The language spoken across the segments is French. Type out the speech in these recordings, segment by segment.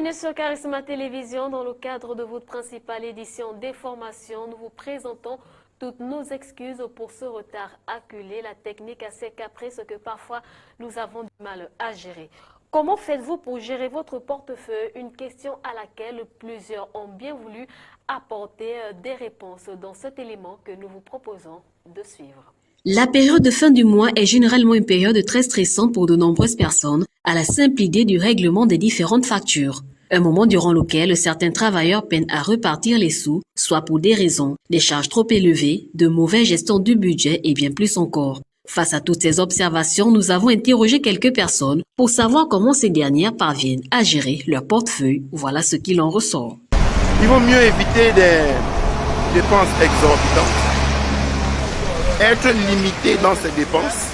Bienvenue sur Charisma Télévision. Dans le cadre de votre principale édition d'information, nous vous présentons toutes nos excuses pour ce retard acculé. La technique assez caprice que parfois nous avons du mal à gérer. Comment faites-vous pour gérer votre portefeuille? Une question à laquelle plusieurs ont bien voulu apporter des réponses dans cet élément que nous vous proposons de suivre. La période de fin du mois est généralement une période très stressante pour de nombreuses personnes à la simple idée du règlement des différentes factures. Un moment durant lequel certains travailleurs peinent à repartir les sous, soit pour des raisons, des charges trop élevées, de mauvaise gestion du budget et bien plus encore. Face à toutes ces observations, nous avons interrogé quelques personnes pour savoir comment ces dernières parviennent à gérer leur portefeuille. Voilà ce qu'il en ressort. Il vaut mieux éviter des dépenses exorbitantes, être limité dans ses dépenses,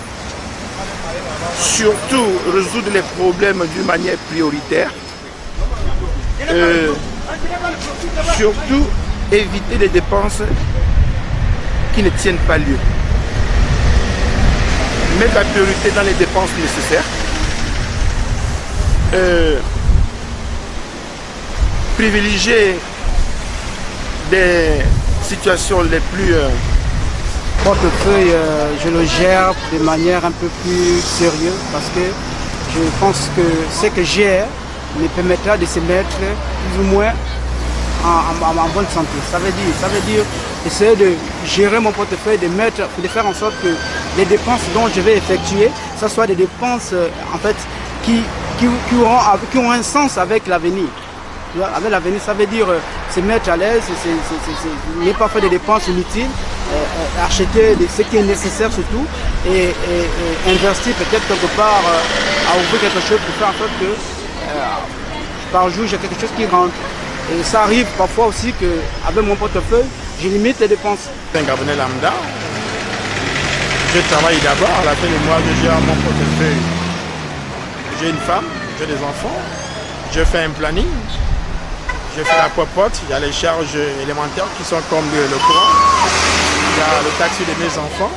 surtout résoudre les problèmes d'une manière prioritaire, surtout éviter les dépenses qui ne tiennent pas lieu. Mettre la priorité dans les dépenses nécessaires, privilégier des situations les plus portefeuille, je le gère de manière un peu plus sérieuse parce que je pense que ce que j'ai me permettra de se mettre plus ou moins en bonne santé. Ça veut dire essayer de gérer mon portefeuille, de faire en sorte que les dépenses dont je vais effectuer, ce soit des dépenses en fait qui ont un sens avec l'avenir. Avec l'avenir, ça veut dire se mettre à l'aise, ne pas faire des dépenses inutiles, acheter ce qui est nécessaire surtout et investir peut-être quelque part à ouvrir quelque chose pour faire en sorte que par jour j'ai quelque chose qui rentre. Et ça arrive parfois aussi qu'avec mon portefeuille, je limite les dépenses. Un Gabonais lambda, je travaille d'abord, à la fin du mois je gère mon portefeuille. J'ai une femme, j'ai des enfants, je fais un planning. Je fais la popote, il y a les charges élémentaires qui sont comme le courant, il y a le taxi de mes enfants.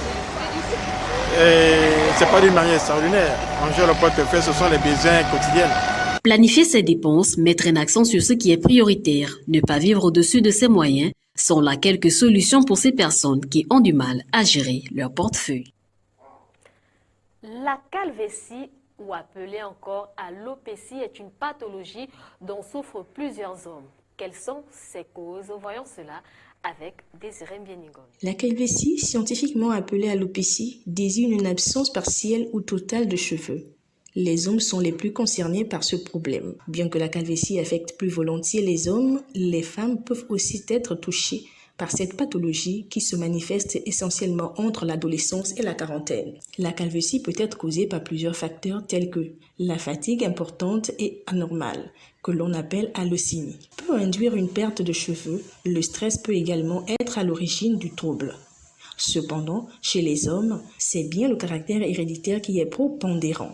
Et c'est pas d'une manière extraordinaire. En gère le portefeuille, ce sont les besoins quotidiens. Planifier ses dépenses, mettre un accent sur ce qui est prioritaire, ne pas vivre au-dessus de ses moyens, sont là quelques solutions pour ces personnes qui ont du mal à gérer leur portefeuille. La calvétie, ou appelée encore alopécie, est une pathologie dont souffrent plusieurs hommes. Quelles sont ses causes? Voyons cela avec Désiré Bienigon. La calvétie, scientifiquement appelée alopécie, désigne une absence partielle ou totale de cheveux. Les hommes sont les plus concernés par ce problème. Bien que la calvétie affecte plus volontiers les hommes, les femmes peuvent aussi être touchées par cette pathologie qui se manifeste essentiellement entre l'adolescence et la quarantaine. La calvétie peut être causée par plusieurs facteurs tels que la fatigue importante et anormale, que l'on appelle allocénie, peut induire une perte de cheveux. Le stress peut également être à l'origine du trouble. Cependant, chez les hommes, c'est bien le caractère héréditaire qui est prépondérant.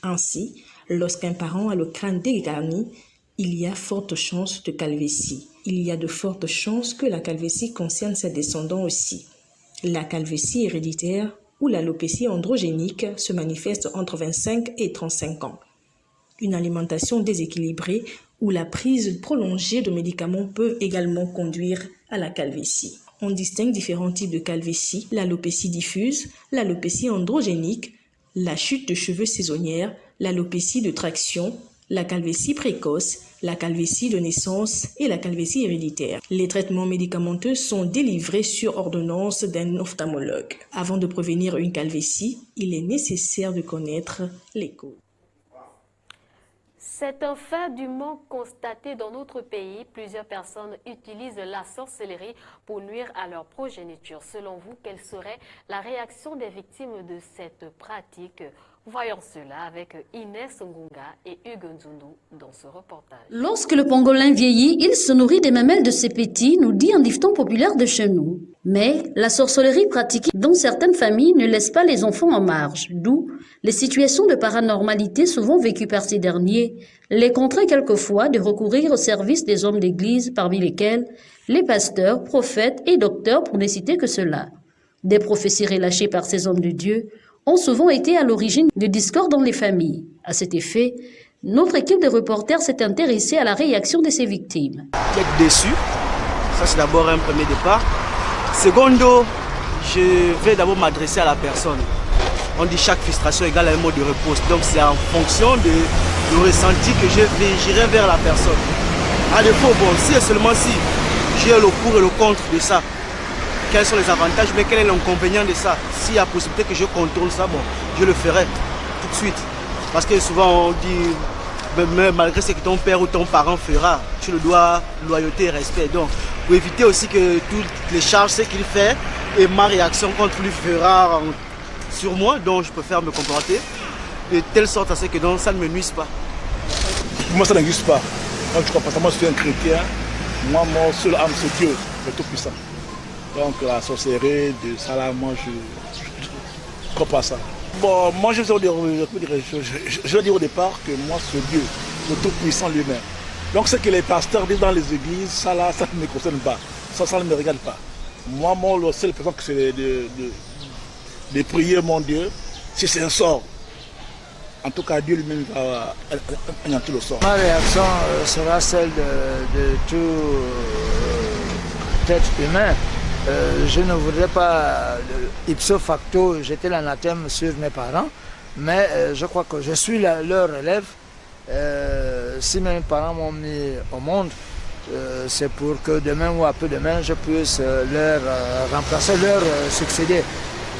Ainsi, lorsqu'un parent a le crâne dégarni, il y a forte chance de calvétie. Il y a de fortes chances que la calvétie concerne ses descendants aussi. La calvétie héréditaire ou l'alopécie androgénique se manifeste entre 25 et 35 ans. Une alimentation déséquilibrée ou la prise prolongée de médicaments peuvent également conduire à la calvétie. On distingue différents types de calvétie: l'alopécie diffuse, l'alopécie androgénique, la chute de cheveux saisonnière, l'alopécie de traction, la calvétie précoce, la calvétie de naissance et la calvétie héréditaire. Les traitements médicamenteux sont délivrés sur ordonnance d'un ophtalmologue. Avant de prévenir une calvétie, il est nécessaire de connaître les causes. C'est un fait dûment constaté dans notre pays. Plusieurs personnes utilisent la sorcellerie pour nuire à leur progéniture. Selon vous, quelle serait la réaction des victimes de cette pratique? Voyons cela avec Inès Ngunga et Hugues Nzundu dans ce reportage. Lorsque le pangolin vieillit, il se nourrit des mamelles de ses petits, nous dit un dicton populaire de chez nous. Mais la sorcellerie pratiquée dans certaines familles ne laisse pas les enfants en marge, d'où les situations de paranormalité souvent vécues par ces derniers les contraint quelquefois de recourir au service des hommes d'église, parmi lesquels les pasteurs, prophètes et docteurs, pour ne citer que cela. Des prophéties relâchées par ces hommes de Dieu ont souvent été à l'origine de discordes dans les familles. À cet effet, Notre équipe de reporters s'est intéressée à la réaction de ces victimes. Être déçu, ça c'est d'abord un premier départ. Secondo, je vais d'abord m'adresser à la personne. On dit chaque frustration égale un mot de repos. Donc c'est en fonction du ressenti que j'irai vers la personne. À défaut, bon, si et seulement si j'ai le pour et le contre de ça, quels sont les avantages, mais quel est l'inconvénient de ça? S'il y a possibilité que je contourne ça, bon, je le ferai tout de suite. Parce que souvent on dit, malgré ce que ton père ou ton parent fera, tu le dois loyauté et respect. Donc, pour éviter aussi que toutes les charges, ce qu'il fait, et ma réaction contre lui fera sur moi, donc je préfère me comporter de telle sorte à ce que donc, ça ne me nuise pas. Moi, ça n'existe pas. Moi, je crois pas. Moi, je suis un chrétien. Moi, mon seul âme, c'est Dieu, le Tout-Puissant. Donc, la sorcellerie, de ça là, moi, je ne crois pas à ça. Bon, moi, je veux dire au départ que moi, c'est Dieu, le Tout-Puissant lui-même. Donc, ce que les pasteurs disent dans les églises, ça là, ça ne me concerne pas. Ça ne me regarde pas. Moi, la seule personne que c'est de prier mon Dieu, si c'est un sort. En tout cas, Dieu lui-même va anéantir le sort. Ma réaction sera celle de tout être humain. Je ne voudrais pas, ipso facto, jeter l'anathème sur mes parents, mais je crois que je suis leur élève. Si mes parents m'ont mis au monde, c'est pour que demain ou après-demain, je puisse leur remplacer, leur succéder.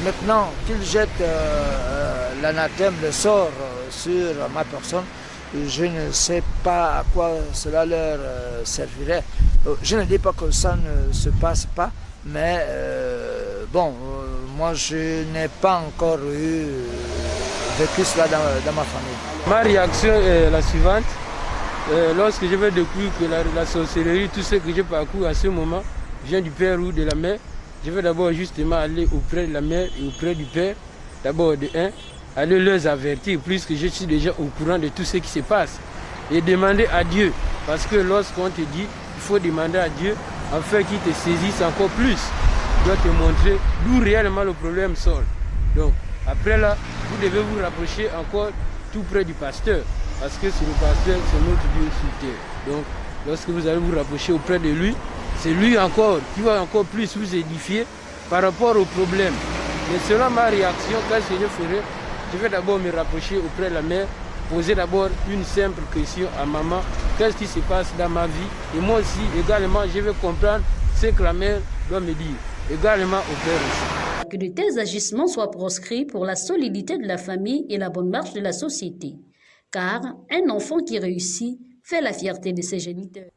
Maintenant, qu'ils jettent l'anathème, le sort sur ma personne, je ne sais pas à quoi cela leur servirait. Je ne dis pas que ça ne se passe pas, mais moi je n'ai pas encore vécu cela dans ma famille. Ma réaction est la suivante. Lorsque je vais découvrir que la sorcellerie, tout ce que j'ai parcouru à ce moment, vient du père ou de la mère, je vais d'abord justement aller auprès de la mère et auprès du père, d'abord aller les avertir, puisque je suis déjà au courant de tout ce qui se passe. Et demander à Dieu, parce que lorsqu'on te dit, il faut demander à Dieu afin qu'il te saisisse encore plus. Il doit te montrer d'où réellement le problème sort. Donc après là, vous devez vous rapprocher encore tout près du pasteur, parce que c'est le pasteur, c'est notre Dieu sur terre. Donc lorsque vous allez vous rapprocher auprès de lui, c'est lui encore qui va encore plus vous édifier par rapport au problème. Mais selon ma réaction, qu'est-ce que je ferai? Je vais d'abord me rapprocher auprès de la mère, poser d'abord une simple question à maman. Qu'est-ce qui se passe dans ma vie? Et moi aussi, également, je vais comprendre ce que la mère doit me dire. Également au père aussi. Que de tels agissements soient proscrits pour la solidité de la famille et la bonne marche de la société. Car un enfant qui réussit fait la fierté de ses géniteurs.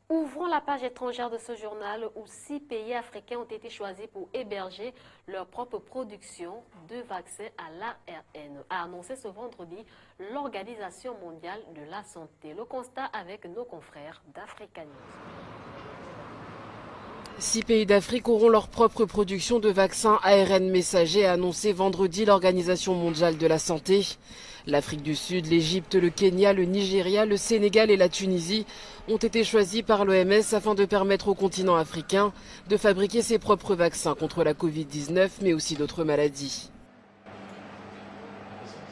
Ouvrons la page étrangère de ce journal où 6 pays africains ont été choisis pour héberger leur propre production de vaccins à l'ARN, a annoncé ce vendredi l'Organisation mondiale de la santé. Le constat avec nos confrères d'Africa News. 6 pays d'Afrique auront leur propre production de vaccins ARN messagers, a annoncé vendredi l'Organisation mondiale de la santé. L'Afrique du Sud, l'Égypte, le Kenya, le Nigeria, le Sénégal et la Tunisie ont été choisis par l'OMS afin de permettre au continent africain de fabriquer ses propres vaccins contre la Covid-19, mais aussi d'autres maladies.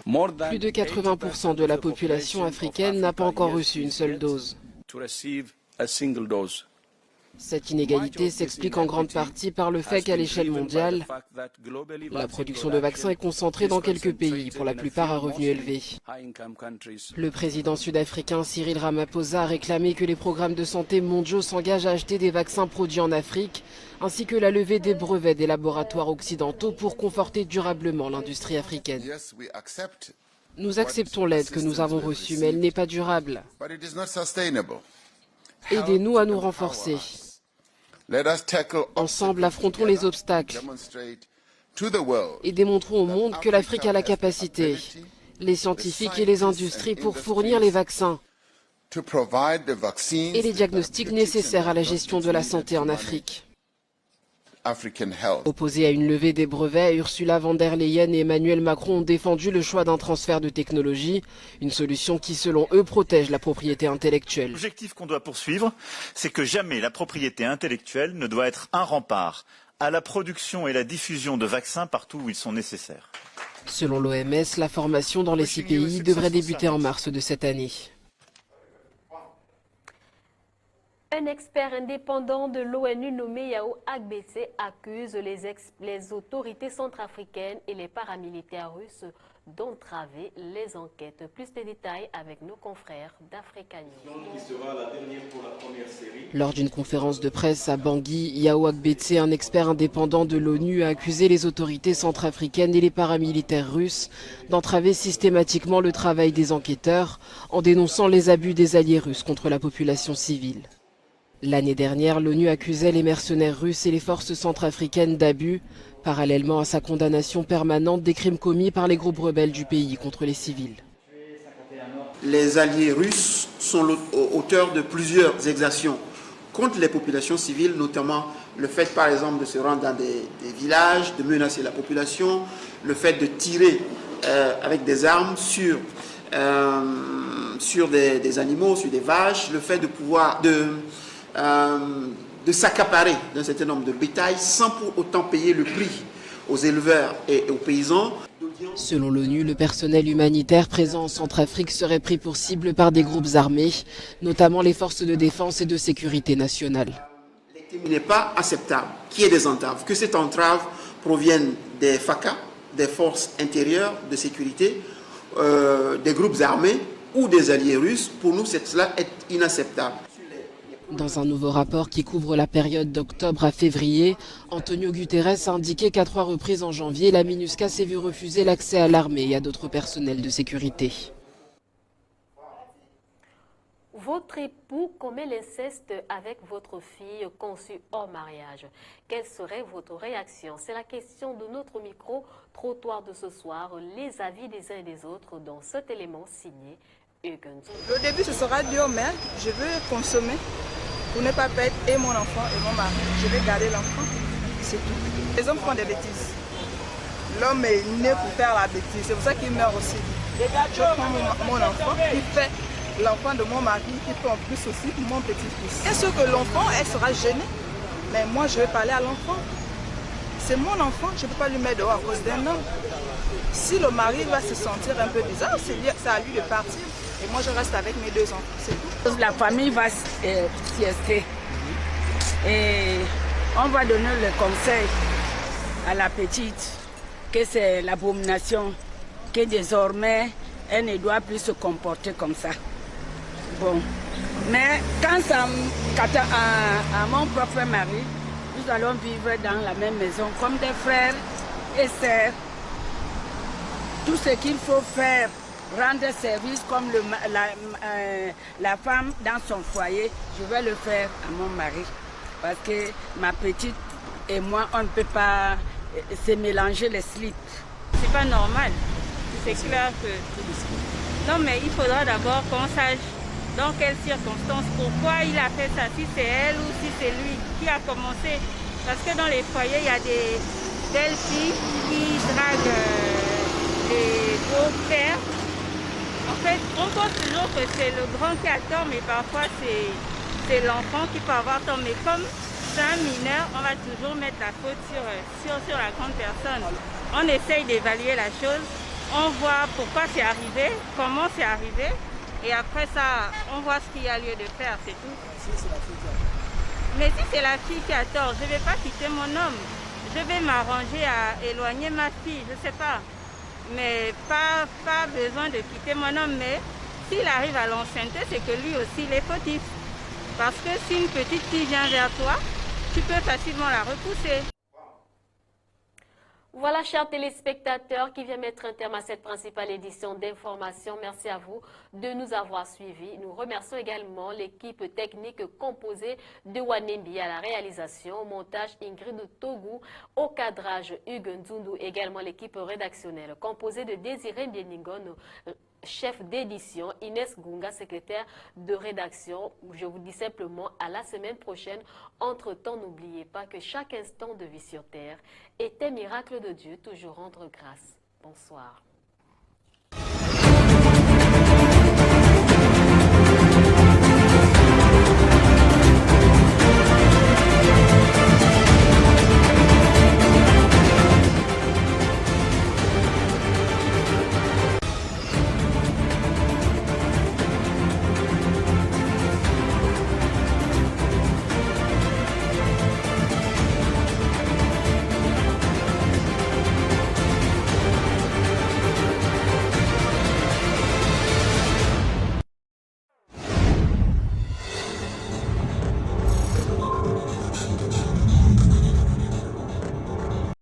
Plus de 80% de la population africaine n'a pas encore reçu une seule dose. Cette inégalité s'explique en grande partie par le fait qu'à l'échelle mondiale, la production de vaccins est concentrée dans quelques pays, pour la plupart à revenus élevés. Le président sud-africain Cyril Ramaphosa a réclamé que les programmes de santé mondiaux s'engagent à acheter des vaccins produits en Afrique, ainsi que la levée des brevets des laboratoires occidentaux pour conforter durablement l'industrie africaine. Nous acceptons l'aide que nous avons reçue, mais elle n'est pas durable. Aidez-nous à nous renforcer. Ensemble, affrontons les obstacles et démontrons au monde que l'Afrique a la capacité, les scientifiques et les industries pour fournir les vaccins et les diagnostics nécessaires à la gestion de la santé en Afrique. Opposés à une levée des brevets, Ursula von der Leyen et Emmanuel Macron ont défendu le choix d'un transfert de technologie, une solution qui, selon eux, protège la propriété intellectuelle. L'objectif qu'on doit poursuivre, c'est que jamais la propriété intellectuelle ne doit être un rempart à la production et la diffusion de vaccins partout où ils sont nécessaires. Selon l'OMS, la formation dans les 6 pays devrait débuter en mars de cette année. Un expert indépendant de l'ONU nommé Yao Agbetse accuse les autorités centrafricaines et les paramilitaires russes d'entraver les enquêtes. Plus de détails avec nos confrères d'Africa News. Lors d'une conférence de presse à Bangui, Yao Agbetse, un expert indépendant de l'ONU, a accusé les autorités centrafricaines et les paramilitaires russes d'entraver systématiquement le travail des enquêteurs en dénonçant les abus des alliés russes contre la population civile. L'année dernière, l'ONU accusait les mercenaires russes et les forces centrafricaines d'abus, parallèlement à sa condamnation permanente des crimes commis par les groupes rebelles du pays contre les civils. Les alliés russes sont auteurs de plusieurs exactions contre les populations civiles, notamment le fait par exemple de se rendre dans des villages, de menacer la population, le fait de tirer avec des armes sur des animaux, sur des vaches, le fait de pouvoir de s'accaparer d'un certain nombre de bétail sans pour autant payer le prix aux éleveurs et aux paysans. Selon l'ONU, le personnel humanitaire présent en Centrafrique serait pris pour cible par des groupes armés, notamment les forces de défense et de sécurité nationale. Il n'est pas acceptable qu'il y ait des entraves, que cette entrave provienne des FACA, des forces intérieures de sécurité, des groupes armés ou des alliés russes. Pour nous, cela est inacceptable. Dans un nouveau rapport qui couvre la période d'octobre à février, Antonio Guterres a indiqué qu'à 3 reprises en janvier, la MINUSCA s'est vu refuser l'accès à l'armée et à d'autres personnels de sécurité. Votre époux commet l'inceste avec votre fille conçue hors mariage. Quelle serait votre réaction? C'est la question de notre micro-trottoir de ce soir. Les avis des uns et des autres dans cet élément signé Hugues Nzundu. Le début, ce sera dur, mais je veux consommer pour ne pas perdre et mon enfant et mon mari. Je vais garder l'enfant, c'est tout. Les hommes font des bêtises. L'homme est né pour faire la bêtise, c'est pour ça qu'il meurt aussi. Je prends mon enfant, il fait l'enfant de mon mari, qui peut en plus aussi mon petit-fils. Bien sûr que l'enfant, elle sera gênée, mais moi je vais parler à l'enfant. C'est mon enfant, je ne peux pas lui mettre dehors à cause d'un homme. Si le mari va se sentir un peu bizarre, c'est à lui de partir. Et moi, je reste avec mes 2 enfants, c'est tout. La famille va siester. Et on va donner le conseil à la petite que c'est l'abomination, que désormais, elle ne doit plus se comporter comme ça. Bon. Mais quand ça à mon propre mari, nous allons vivre dans la même maison comme des frères et sœurs. Tout ce qu'il faut faire, rendre service comme la femme dans son foyer, je vais le faire à mon mari. Parce que ma petite et moi, on ne peut pas se mélanger les slips. C'est pas normal. C'est clair que... Non, mais il faudra d'abord qu'on sache dans quelles circonstances, pourquoi il a fait ça, si c'est elle ou si c'est lui qui a commencé. Parce que dans les foyers, il y a des belles filles qui draguent les beaux pères. En fait, on pense toujours que c'est le grand qui a tort, mais parfois c'est l'enfant qui peut avoir tort. Mais comme c'est un mineur, on va toujours mettre la faute sur la grande personne. On essaye d'évaluer la chose, on voit pourquoi c'est arrivé, comment c'est arrivé, et après ça, on voit ce qu'il y a lieu de faire, c'est tout. Mais si c'est la fille qui a tort, je ne vais pas quitter mon homme. Je vais m'arranger à éloigner ma fille, je ne sais pas. Mais pas besoin de quitter mon homme. Mais s'il arrive à l'enceinte, c'est que lui aussi il est fautif. Parce que si une petite fille vient vers toi, tu peux facilement la repousser. Voilà, chers téléspectateurs, qui vient mettre un terme à cette principale édition d'information. Merci à vous de nous avoir suivis. Nous remercions également l'équipe technique composée de Wanembi à la réalisation, au montage Ingrid Togu, au cadrage Hugues Nzundu, également l'équipe rédactionnelle composée de Désiré Bieningon, chef d'édition, Inès Gunga, secrétaire de rédaction. Je vous dis simplement à la semaine prochaine. Entre-temps, n'oubliez pas que chaque instant de vie sur Terre est un miracle de Dieu, toujours rendre grâce. Bonsoir.